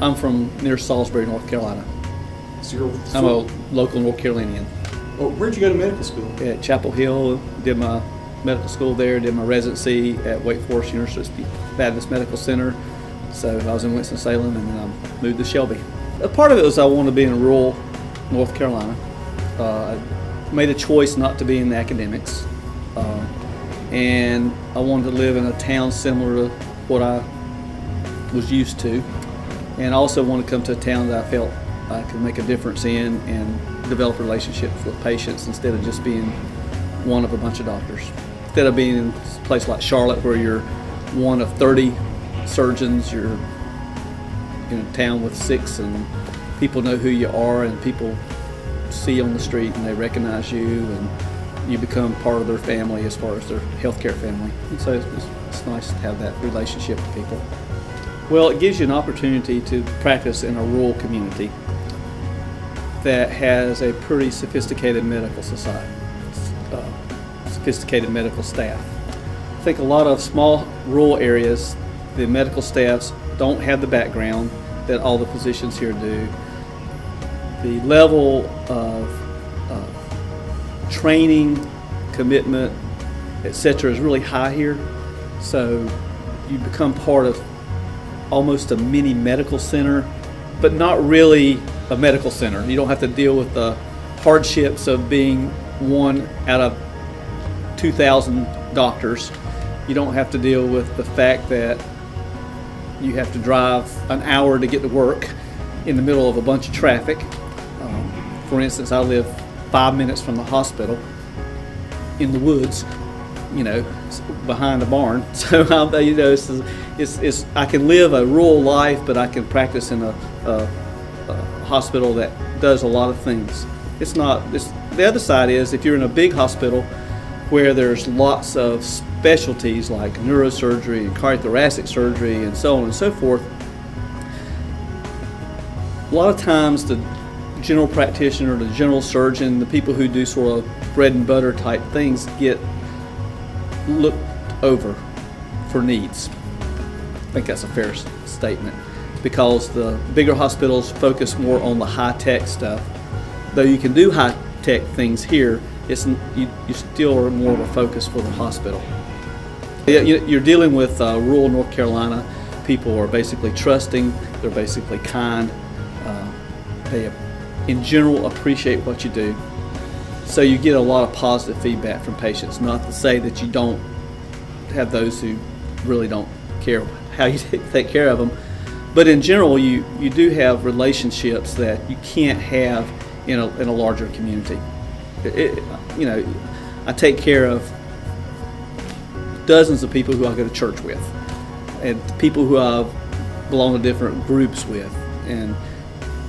I'm from near Salisbury, North Carolina. So I'm a local North Carolinian. Well, where'd you go to medical school? At Chapel Hill, did my medical school there, did my residency at Wake Forest University Baptist Medical Center. So I was in Winston-Salem, and then I moved to Shelby. A part of it was I wanted to be in rural North Carolina. I made a choice not to be in the academics, and I wanted to live in a town similar to what I was used to, and I also wanted to come to a town that I felt I could make a difference in and develop relationships with patients instead of just being one of a bunch of doctors. Instead of being in a place like Charlotte where you're one of 30 surgeons, you're in a town with 6 and people know who you are and people see you on the street and they recognize you and you become part of their family as far as their healthcare family. And so it's nice to have that relationship with people. Well, it gives you an opportunity to practice in a rural community that has a pretty sophisticated medical society, sophisticated medical staff. I think a lot of small rural areas, the medical staffs don't have the background that all the physicians here do. The level of training, commitment, etc. is really high here. So you become part of almost a mini medical center, but not really a medical center. You don't have to deal with the hardships of being one out of 2,000 doctors. You don't have to deal with the fact that you have to drive an hour to get to work in the middle of a bunch of traffic. For instance, I live 5 minutes from the hospital in the woods, you know, behind a barn. So you know, I can live a rural life, but I can practice in a hospital that does a lot of things. The other side is if you're in a big hospital where there's lots of specialties like neurosurgery and cardiothoracic surgery and so on and so forth, a lot of times the general practitioner, the general surgeon, the people who do sort of bread and butter type things get looked over for needs. I think that's a fair statement, because the bigger hospitals focus more on the high-tech stuff. Though you can do high-tech things here, you still are more of a focus for the hospital. You're dealing with rural North Carolina. People are basically trusting, they're basically kind, they in general appreciate what you do. So you get a lot of positive feedback from patients. Not to say that you don't have those who really don't care how you take care of them, but in general you do have relationships that you can't have in a larger community. You know, I take care of dozens of people who I go to church with, and people who I belong to different groups with, and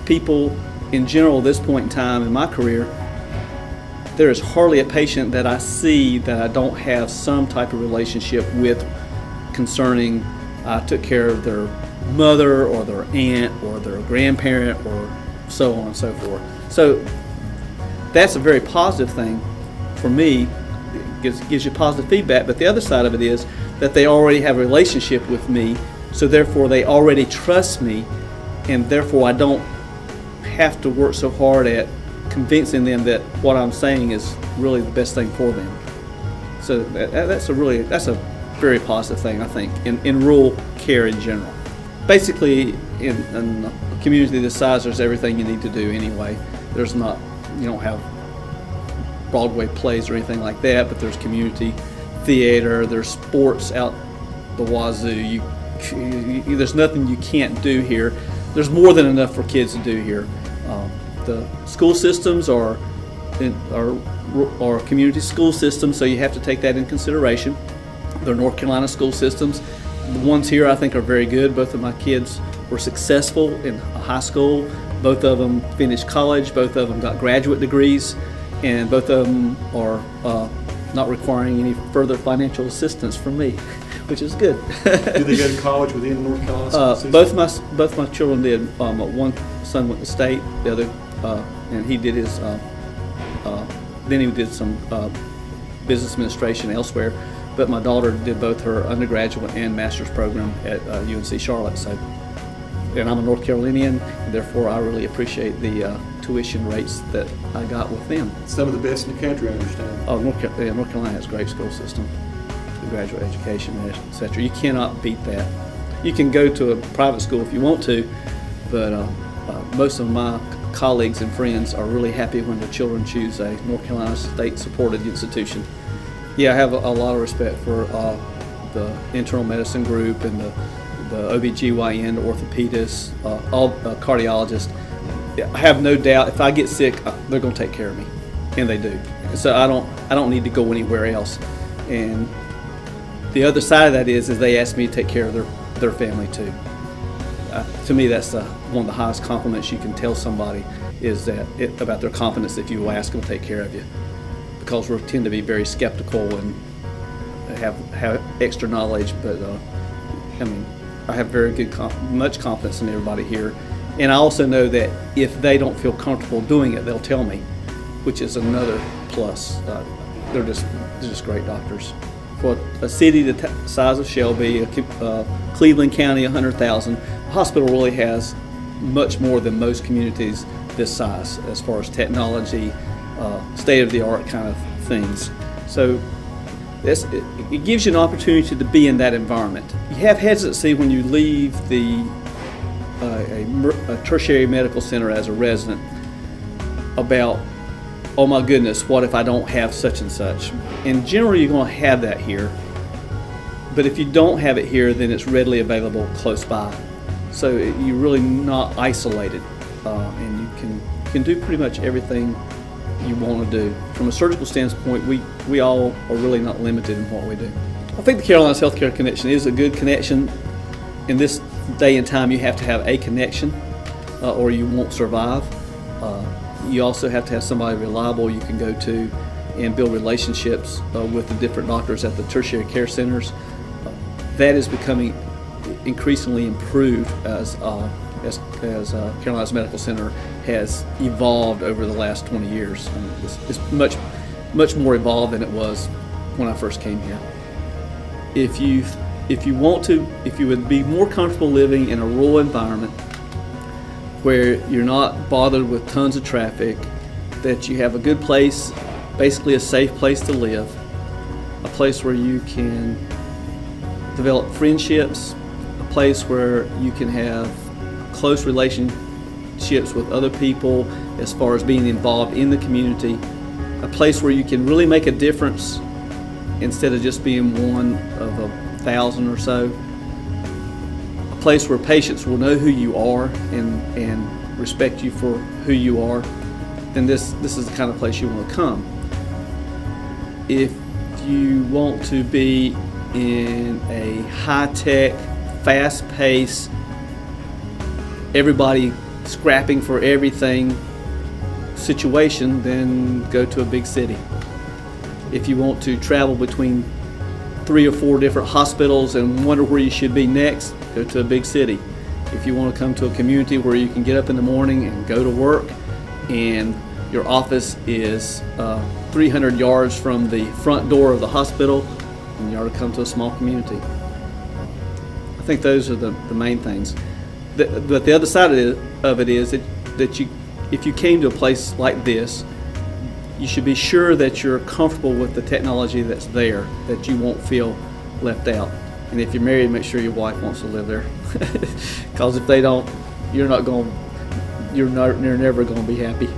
people in general at this point in time in my career, there is hardly a patient that I see that I don't have some type of relationship with concerning I took care of their mother or their aunt or their grandparent or so on and so forth. So that's a very positive thing for me. It gives you positive feedback, but the other side of it is that they already have a relationship with me, so therefore they already trust me, and therefore I don't have to work so hard at convincing them that what I'm saying is really the best thing for them. So that's a very positive thing, I think, in rural care in general. Basically, in a community this size, there's everything you need to do anyway. You don't have Broadway plays or anything like that, but there's community theater, there's sports out the wazoo. There's nothing you can't do here. There's more than enough for kids to do here. The school systems are community school systems, so you have to take that in consideration. They're North Carolina school systems. The ones here I think are very good. Both of my kids were successful in high school. Both of them finished college. Both of them got graduate degrees, and both of them are not requiring any further financial assistance from me, which is good. Did they go to college within North Carolina school system? Both my children did. One son went to state, the other, and he did his. Then he did some business administration elsewhere. But my daughter did both her undergraduate and master's program at UNC Charlotte. So and I'm a North Carolinian, and therefore I really appreciate the tuition rates that I got with them. Some of the best in the country, I understand. Oh, North Carolina has a great school system, the graduate education, etc. You cannot beat that. You can go to a private school if you want to, but most of my colleagues and friends are really happy when their children choose a North Carolina state-supported institution. Yeah, I have a lot of respect for the internal medicine group and the OB/GYN, the orthopedists, all cardiologists. I have no doubt if I get sick, they're going to take care of me, and they do. So I don't need to go anywhere else. And the other side of that is they ask me to take care of their family too. To me, that's one of the highest compliments you can tell somebody is about their confidence if you will ask them to take care of you, because we tend to be very skeptical and have extra knowledge. But I mean, I have much confidence in everybody here, and I also know that if they don't feel comfortable doing it, they'll tell me, which is another plus. They're just great doctors. For a city the size of Shelby, Cleveland County, 100,000, the hospital really has much more than most communities this size as far as technology, state-of-the-art kind of things. So it gives you an opportunity to be in that environment. You have hesitancy when you leave a tertiary medical center as a resident about, oh my goodness, what if I don't have such and such? In general, you're going to have that here. But if you don't have it here, then it's readily available close by. So you're really not isolated, and you can do pretty much everything you want to do. From a surgical standpoint, we all are really not limited in what we do. I think the Carolinas Healthcare Connection is a good connection. In this day and time, you have to have a connection, or you won't survive. You also have to have somebody reliable you can go to and build relationships with the different doctors at the tertiary care centers. That is becoming increasingly improved as Carolinas Medical Center has evolved over the last 20 years. I mean, it's much more evolved than it was when I first came here. If you would be more comfortable living in a rural environment where you're not bothered with tons of traffic, that you have a good place, basically a safe place to live, a place where you can develop friendships, a place where you can have close relationships with other people as far as being involved in the community, a place where you can really make a difference instead of just being one of 1,000 or so, a place where patients will know who you are and respect you for who you are, then this is the kind of place you want to come. If you want to be in a high-tech, fast-paced, everybody scrapping for everything situation, then go to a big city. If you want to travel between 3 or 4 different hospitals and wonder where you should be next, go to a big city. If you want to come to a community where you can get up in the morning and go to work and your office is 300 yards from the front door of the hospital, then you ought to come to a small community. I think those are the main things. But the other side of it is that if you came to a place like this, you should be sure that you're comfortable with the technology that's there, that you won't feel left out. And if you're married, make sure your wife wants to live there, because if they don't, you're never going to be happy.